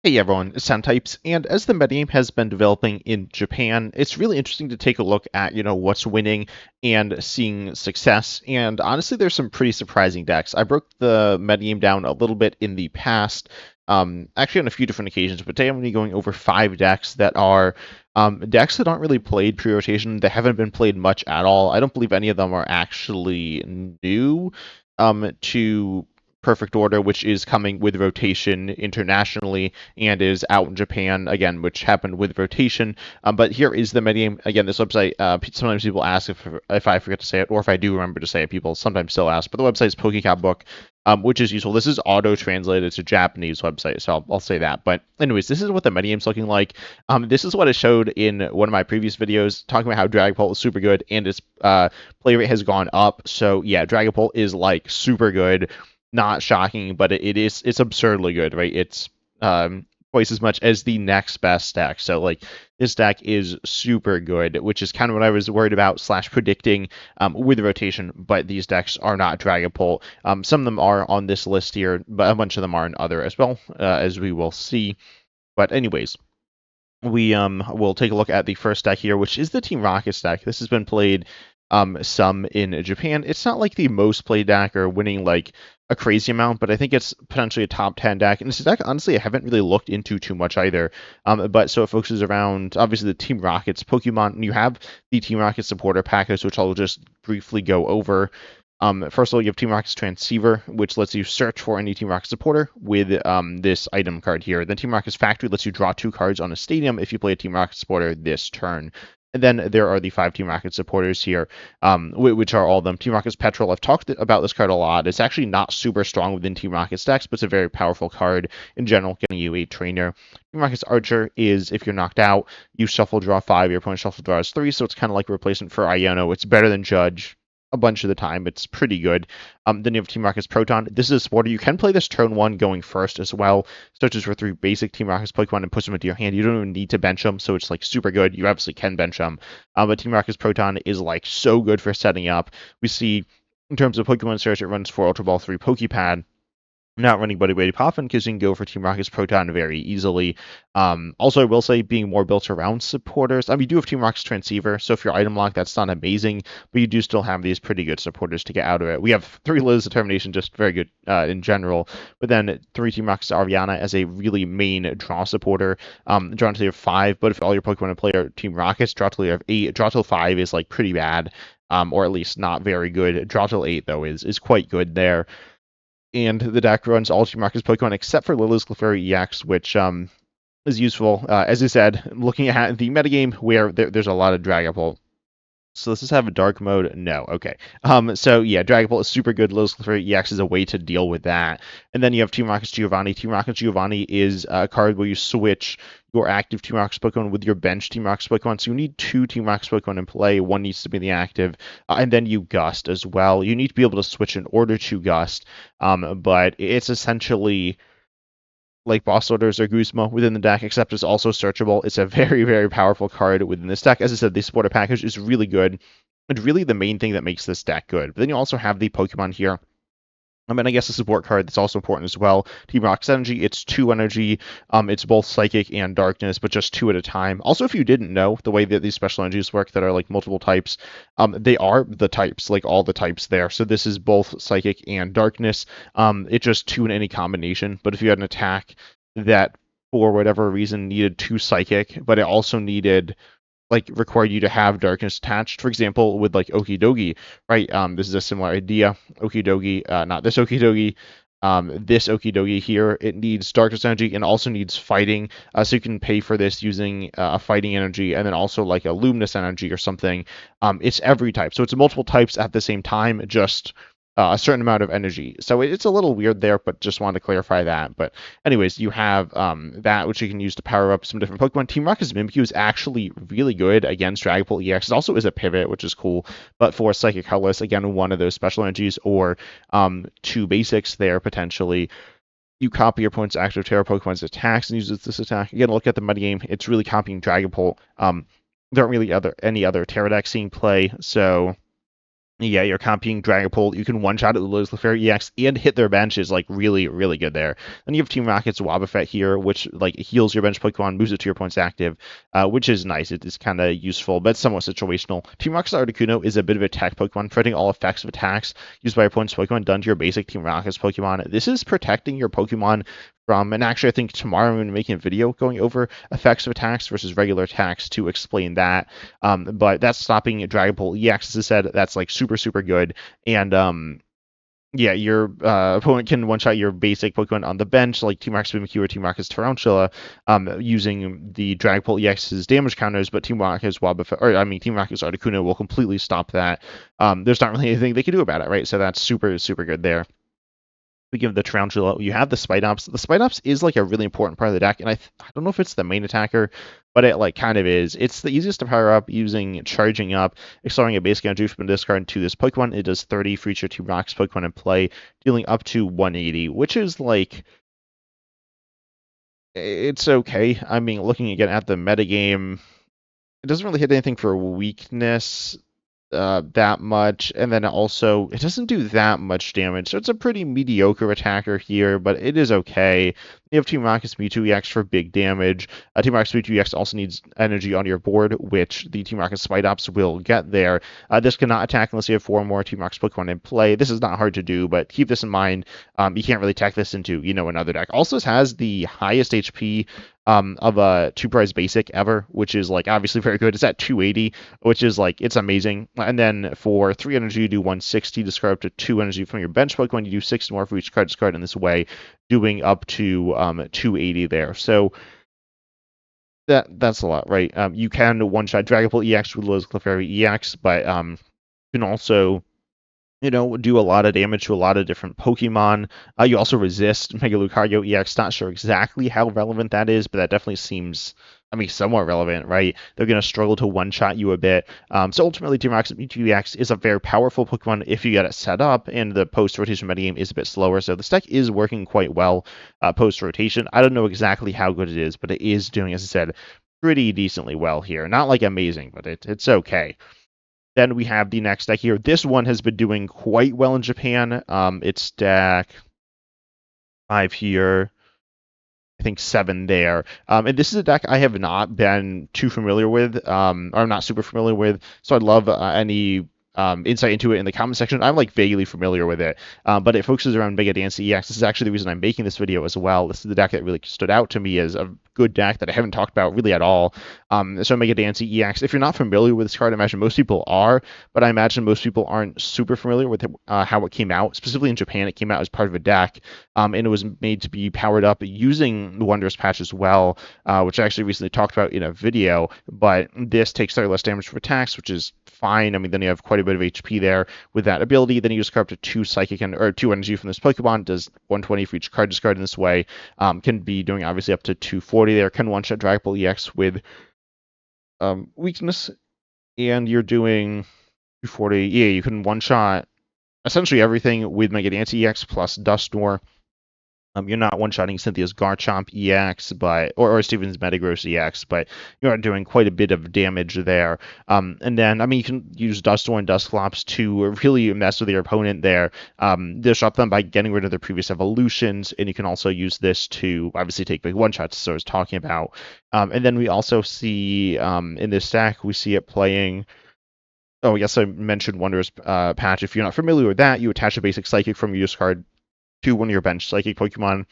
Hey everyone, it's Types, and as the metagame has been developing in Japan, it's really interesting to take a look at, what's winning and seeing success. And honestly, there's some pretty surprising decks. I broke the metagame down a little bit in the past, actually on a few different occasions, but today I'm going to be going over 5 decks that are decks that aren't really played pre-rotation. They haven't been played much at all. I don't believe any of them are actually new to Perfect Order, which is coming with rotation internationally and is out in Japan again, which happened with rotation. But here is the metagame. Again, this website. Sometimes people ask if I forget to say it, or if I do remember to say it. People sometimes still ask, but the website is PokeCap Book. Which is useful. This is auto-translated to Japanese website, so I'll say that. But anyways, this is what the metagame's looking like. This is what I showed in one of my previous videos, talking about how Dragapult is super good, and its play rate has gone up. So yeah, Dragapult is like super good. Not shocking, but it's absurdly good, right? It's twice as much as the next best deck. So like this deck is super good, which is kind of what I was worried about / predicting with rotation. But these decks are not Dragapult. Some of them are on this list here, but a bunch of them are in other as well, as we will see. But anyways, we will take a look at the first deck here, which is the Team Rockets deck. This has been played some in Japan. It's not like the most played deck or winning like a crazy amount, but I think it's potentially a top 10 deck. And this deck, honestly, I haven't really looked into too much either. But so it focuses around obviously the Team Rockets Pokemon. And you have the Team Rockets supporter package, which I'll just briefly go over. First of all, you have Team Rocket's Transceiver, which lets you search for any Team Rocket supporter with this item card here. Then Team Rocket's Factory lets you draw 2 cards on a stadium if you play a Team Rocket supporter this turn. And then there are the 5 Team Rocket supporters here, which are all of them. Team Rocket's Petrol, I've talked about this card a lot. It's actually not super strong within Team Rocket's decks, but it's a very powerful card in general, getting you a trainer. Team Rocket's Archer is, if you're knocked out, you shuffle draw 5, your opponent shuffle draws 3, so it's kind of like a replacement for Iono. It's better than Judge a bunch of the time. It's pretty good. Then you have Team Rocket's Proton. This is a supporter. You can play this turn 1 going first as well. Searches for 3 basic Team Rocket's Pokemon and puts them into your hand. You don't even need to bench them, so it's like super good. You obviously can bench them. But Team Rocket's Proton is like so good for setting up. We see in terms of Pokemon search, it runs 4 Ultra Ball, 3 Pokepad. Not running Buddy Buddy Poffin because you can go for Team Rocket's Proton very easily. Also, I will say being more built around supporters. You do have Team Rocket's Transceiver, so if you're item locked, that's not amazing, but you do still have these pretty good supporters to get out of it. We have 3 Liz Determination, just very good in general, but then 3 Team Rocket's Ariana as a really main draw supporter. Draw until you have 5, but if all your Pokemon in play are Team Rockets, draw till you have 8. Draw till 5 is like pretty bad, or at least not very good. Draw till 8, though, is quite good there. And the deck runs all Team Rocket's Pokemon except for Lily's Clefairy EX, which is useful. As I said, looking at the metagame where there's a lot of Dragapult. So does this have a dark mode? No. Okay. So yeah, Dragapult is super good. Lily's Clefairy EX is a way to deal with that. And then you have Team Rocket's Giovanni. Team Rocket's Giovanni is a card where you switch your active Team Rocket's Pokemon with your bench Team Rocket's Pokemon. So you need 2 Team Rocket's Pokemon in play. One needs to be the active. And then you Gust as well. You need to be able to switch in order to Gust. But it's essentially like Boss Orders or Guzma within the deck, except it's also searchable. It's a very, very powerful card within this deck. As I said, the supporter package is really good. It's really the main thing that makes this deck good. But then you also have the Pokemon here. And I guess a support card that's also important as well. Team Rocket's Energy, it's 2 energy. It's both Psychic and Darkness, but just 2 at a time. Also, if you didn't know, the way that these special energies work that are like multiple types, they are the types, like all the types there. So this is both Psychic and Darkness. It's just 2 in any combination. But if you had an attack that, for whatever reason, needed 2 Psychic, but it also needed required you to have Darkness attached. For example, with like Okidogi, right? This is a similar idea. Okidogi, not this Okidogi, this Okidogi here, it needs Darkness energy and also needs fighting. So you can pay for this using a fighting energy and then also like a luminous energy or something. It's every type. So it's multiple types at the same time, just a certain amount of energy. So it's a little weird there, but just wanted to clarify that. But anyways, you have that, which you can use to power up some different Pokemon. Team Rocket's Mimikyu is actually really good against Dragapult EX. It also is a pivot, which is cool. But for Psychic Colorless, again, one of those special energies or 2 basics there, potentially. You copy your opponent's active Terra Pokemon's attacks and use this attack. Again, look at the metagame. It's really copying Dragapult. There aren't really any other Terra decks seeing play, so Yeah, you're copying Dragapult. You can one-shot it with Lotus Clefairy EX and hit their bench is like really, really good there. Then you have Team Rocket's Wobbuffet here, which like heals your bench Pokemon, moves it to your points active, which is nice. It is kind of useful, but somewhat situational. Team Rocket's Articuno is a bit of a tech Pokemon, preventing all effects of attacks used by your opponent's Pokemon done to your basic Team Rocket's Pokemon. This is protecting your Pokemon from, and actually I think tomorrow I'm going to be making a video going over effects of attacks versus regular attacks to explain that. But that's stopping Dragapult EX, as I said, that's like super, super good. And yeah, your opponent can one-shot your basic Pokemon on the bench, like Team Rocket's Mimikyu or Team Rocket's Tarantula, using the Dragapult EX's damage counters, but Team Rocket's Wobbuffet, or I mean, Team Rocket's Articuno will completely stop that. There's not really anything they can do about it, right? So that's super, super good there. Speaking of the Tarantula, you have the Spidops. The Spidops is like a really important part of the deck, and I don't know if it's the main attacker, but it like kind of is. It's the easiest to power up using charging up, accelerating a basic energy from discard to this Pokemon. It does 30 for each of 2 rocks Pokemon in play, dealing up to 180, which is like it's okay. I mean, looking again at the metagame, it doesn't really hit anything for weakness that much, and then also it doesn't do that much damage, so it's a pretty mediocre attacker here, but it is okay. You have Team Rocket's Mewtwo EX for big damage. Team Rocket's Mewtwo EX also needs energy on your board, which the Team Rocket Spidops will get there. This cannot attack unless you have 4 more Team Rocket's Pokemon in play. This is not hard to do, but keep this in mind. You can't really tech this into, another deck. Also, this has the highest HP of a 2-prize basic ever, which is like obviously very good. It's at 280, which is like it's amazing. And then for 3 energy, you do 160, discard up to 2 energy from your bench Pokemon. You do 6 more for each card discard in this way, doing up to 280 there. So that's a lot, right? You can one-shot Dragapult EX with Lotus Clefairy EX, but you can also do a lot of damage to a lot of different Pokemon. You also resist Mega Lucario EX. Not sure exactly how relevant that is, but that definitely seems, I mean, somewhat relevant, right? They're going to struggle to one-shot you a bit. So ultimately, Team Rocket's Mewtwo EX is a very powerful Pokemon if you get it set up, and the post-rotation metagame is a bit slower, so this deck is working quite well post-rotation. I don't know exactly how good it is, but it is doing, as I said, pretty decently well here. Not like amazing, but it's okay. Then we have the next deck here. This one has been doing quite well in Japan. It's deck 5 here. I think 7 there. And this is a deck I have not been too familiar with, or I'm not super familiar with. So I'd love any insight into it in the comment section. I'm like vaguely familiar with it, but it focuses around Mega Diancie EX. This is actually the reason I'm making this video as well. This is the deck that really stood out to me as a good deck that I haven't talked about really at all. So Mega Diancie EX, if you're not familiar with this card, I imagine most people are, but I imagine most people aren't super familiar with how it came out. Specifically in Japan, it came out as part of a deck, and it was made to be powered up using the Wondrous patch as well, which I actually recently talked about in a video, but this takes 30 less damage for attacks, which is fine. I mean, then you have quite a bit of HP there with that ability. Then you discard up to 2 psychic or 2 energy from this Pokemon. Does 120 for each card discard in this way. Can be doing obviously up to 240 there. Can one-shot Dragapult EX with weakness, and you're doing 240. Yeah, you can one-shot essentially everything with Mega Diancie EX plus Dusknoir. You're not one-shotting Cynthia's Garchomp EX, or Steven's Metagross EX, but you are doing quite a bit of damage there. And then, I mean, you can use Dusknoir and Dusclops to really mess with your opponent there. Disrupt them by getting rid of their previous evolutions, and you can also use this to obviously take big one-shots, so I was talking about. And then we also see, in this deck, we see it playing... Oh, yes, I mentioned Wondrous Patch. If you're not familiar with that, you attach a basic Psychic from your discard to one of your bench Psychic Pokemon.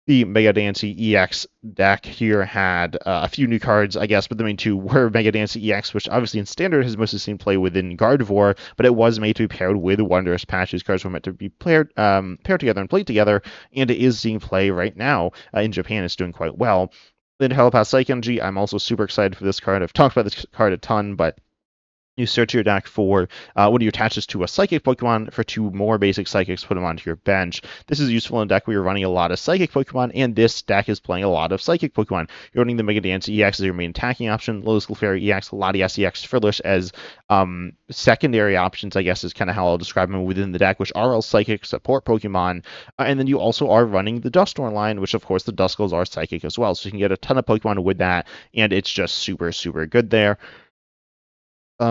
The Mega Diancie EX deck here had a few new cards, I guess, but the main 2 were Mega Diancie EX, which obviously in Standard has mostly seen play within Gardevoir, but it was made to be paired with Wondrous Patch. These cards were meant to be paired together and played together, and it is seeing play right now in Japan. It's doing quite well. Then Telepath Psychic Energy, I'm also super excited for this card. I've talked about this card a ton, but you search your deck for when you attach this to a Psychic Pokemon for 2 more basic Psychics, put them onto your bench. This is useful in a deck where you're running a lot of Psychic Pokemon, and this deck is playing a lot of Psychic Pokemon. You're running the Mega Diancie EX as your main attacking option, Lotus Clefairy EX, Latias EX, Frillish as secondary options, I guess is kind of how I'll describe them within the deck, which are all Psychic support Pokemon. And then you also are running the Dusknoir line, which of course the Duskulls are Psychic as well, so you can get a ton of Pokemon with that, and it's just super, super good there.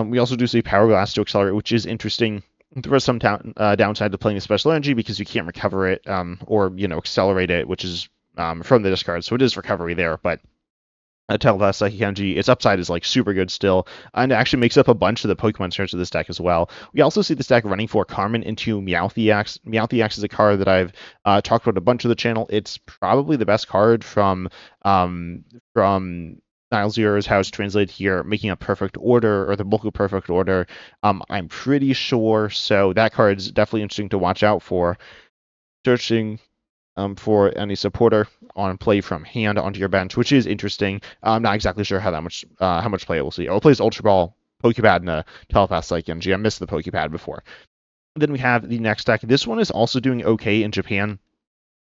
We also do see Power Glass to accelerate, which is interesting. there was some downside to playing the special energy because you can't recover it or accelerate it, which is from the discard. So it is recovery there, but Telepath Psychic Energy, its upside is like super good still, and it actually makes up a bunch of the Pokemon strengths of this deck as well. We also see this deck running for Carmen into Meowth EX. Meowth EX is a card that I've talked about a bunch of the channel. It's probably the best card from Nile Zero's house translated here, making a perfect order or the bulk of perfect order. I'm pretty sure, so that card's definitely interesting to watch out for. Searching for any supporter on play from hand onto your bench, which is interesting. I'm not exactly sure how much play it will see. Oh, it plays Ultra Ball, Pokepad, and a Telepath Psychic Energy. I missed the Pokepad before. Then we have the next deck. This one is also doing okay in Japan.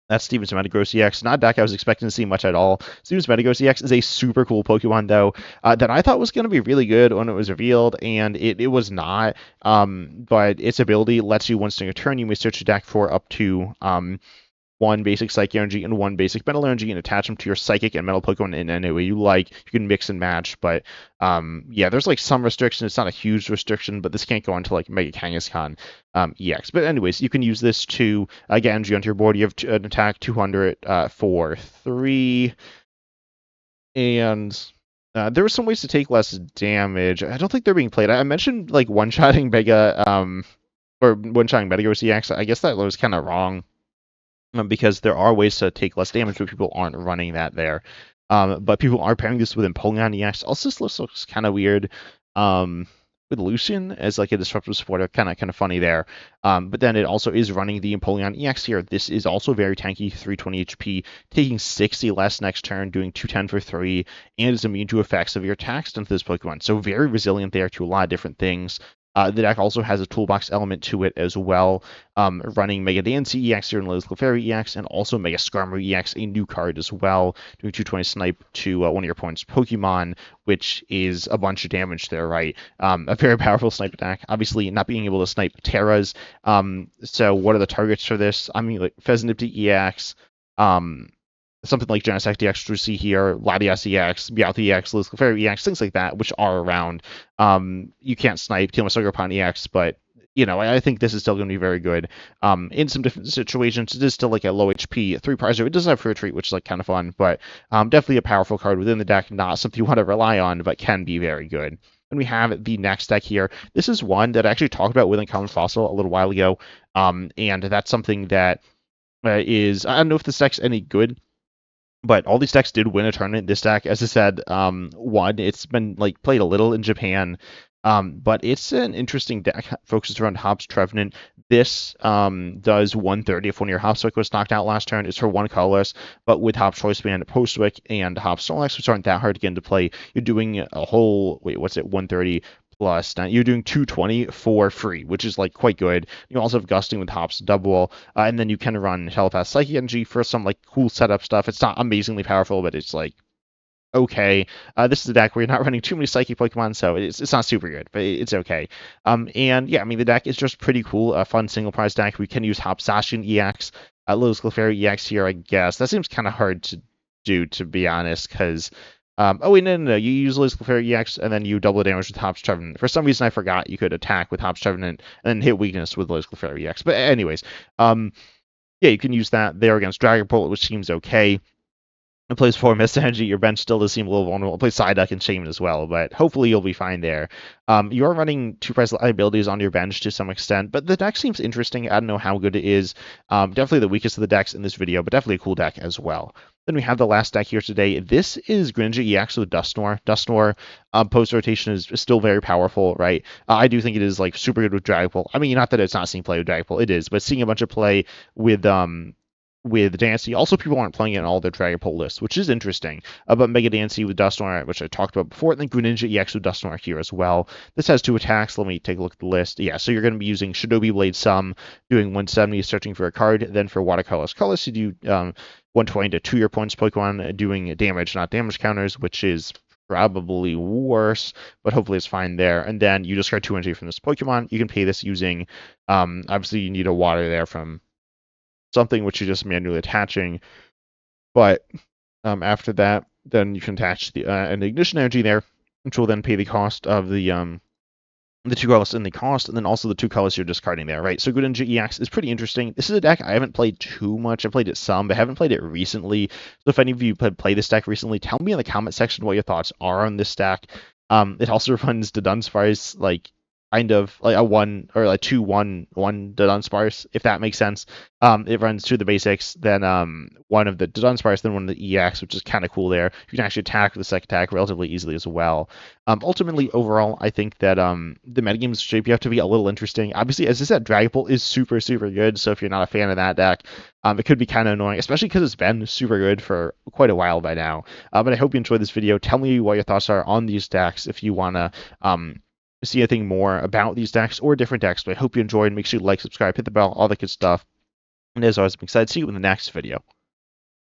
That's Steven's Metagross EX. Not a deck I was expecting to see much at all. Steven's Metagross EX is a super cool Pokemon, though, that I thought was going to be really good when it was revealed, and it was not. But its ability lets you, once during a turn, you may search your deck for up to one basic Psychic Energy and one basic Metal Energy and attach them to your Psychic and Metal Pokemon in any way you like. You can mix and match, but yeah, there's like some restriction. It's not a huge restriction, but this can't go into like Mega Kangaskhan EX. But anyways, you can use this to get energy onto your board. You have an attack 200 for 3, and there were some ways to take less damage. I don't think they're being played. I mentioned like one-shotting Mega or one-shotting Metagross EX. I guess that was kind of wrong because there are ways to take less damage, but people aren't running that there. But people are pairing this with Empoleon EX. Also, this looks kind of weird with Lucian as like a disruptive supporter, kind of funny there. But then it also is running the Empoleon EX here. This is also very tanky, 320 HP, taking 60 less next turn, doing 210 for 3, and is immune to effects of your attacks done to this Pokemon. So very resilient there to a lot of different things. The deck also has a toolbox element to it as well, running Mega Diancie EX here and Lotus Clefairy EX, and also Mega Skarmory EX, a new card as well, doing 220 snipe to one of your opponent's Pokemon, which is a bunch of damage there, right? A very powerful snipe attack. Obviously, not being able to snipe Terras. So what are the targets for this? I mean, like Pheasantipty EX, something like Genesect DX to see here, Latias EX, Meowth EX, Lotus Clefairy EX, things like that, which are around. You can't snipe Teal'c EX, but I think this is still going to be very good. In some different situations, it is still like a low HP 3-prizer. It doesn't have Fruit Retreat, which is like kind of fun, but definitely a powerful card within the deck, not something you want to rely on, but can be very good. And we have the next deck here. This is one that I actually talked about with Uncommon Fossil a little while ago, and that's something that is, I don't know if this deck's any good, but all these decks did win a tournament. This deck, as I said, won. It's been like played a little in Japan, but it's an interesting deck focused around Hops Trevenant. This does 130 if one of your Hopswick was knocked out last turn. It's for 1 colorless, but with Hops Choice Band, Postwick, and Hops Snorlax, which aren't that hard to get into play, you're doing a whole, 130 plus. Now you're doing 220 for free, which is like quite good. You also have Gusting with Hops Double, and then you can run Telepath Psychic Energy for some like cool setup stuff. It's not amazingly powerful, but it's like okay. This is a deck where you're not running too many Psychic Pokemon, so it's not super good, but it's okay. And yeah, I mean the deck is just pretty cool. A fun single prize deck. We can use Hop Zacian EX, Lotus Clefairy EX here, I guess. That seems kind of hard to do, to be honest, because oh wait, no. You use Lotus Clefairy EX and then you double the damage with Hops Trevenant. For some reason, I forgot you could attack with Hops Trevenant and then hit weakness with Lotus Clefairy EX. But anyways, yeah, you can use that there against Dragapult, which seems okay. It plays 4 Mist Energy. Your bench still does seem a little vulnerable. It plays Psyduck and Shaman as well, but hopefully you'll be fine there. You are running 2-price liabilities on your bench to some extent, but the deck seems interesting. I don't know how good it is. Definitely the weakest of the decks in this video, but definitely a cool deck as well. Then we have the last deck here today. This is Greninja EX with Dusknoir. Dusknoir post-rotation is still very powerful, right? I do think it is like super good with Dragapult. I mean, not that it's not seeing play with Dragapult, it is, but seeing a bunch of play with Diancie. Also, people aren't playing it in all their Dragapult lists, which is interesting. But Mega Diancie with Dusknoir, which I talked about before, and then Greninja EX with Dusknoir here as well. This has 2 attacks. Let me take a look at the list. Yeah, so you're going to be using Shinobi Blade Sum, doing 170, searching for a card. Then for Watercolor's Colors, you do 120 to 2 your opponent's Pokemon, doing damage, not damage counters, which is probably worse, but hopefully it's fine there. And then you discard 2 energy from this Pokemon. You can pay this using, obviously you need a water there from something which you're just manually attaching, but after that, then you can attach the an ignition energy there, which will then pay the cost of the the two colors in the cost, and then also the two colors you're discarding there, right? So Greninja EX is pretty interesting. This is a deck I haven't played too much. I played it some, but haven't played it recently. So if any of you have played this deck recently, tell me in the comment section what your thoughts are on this deck. It also runs the Dunsparce, like kind of like a 1 or a 2-1 the Dunsparce, if that makes sense. It runs two of the basics, then one of the Dunsparce, then one of the EX, which is kind of cool there. You can actually attack with the second attack relatively easily as well. Ultimately, overall, I think that the metagame's shape you have to be a little interesting. Obviously, as I said, Dragapult is super, super good. So if you're not a fan of that deck, it could be kind of annoying, especially because it's been super good for quite a while by now. But I hope you enjoyed this video. Tell me what your thoughts are on these decks if you want to see anything more about these decks or different decks. But I hope you enjoyed. Make sure you like, subscribe, hit the bell, all that good stuff. And as always, I'm excited to see you in the next video.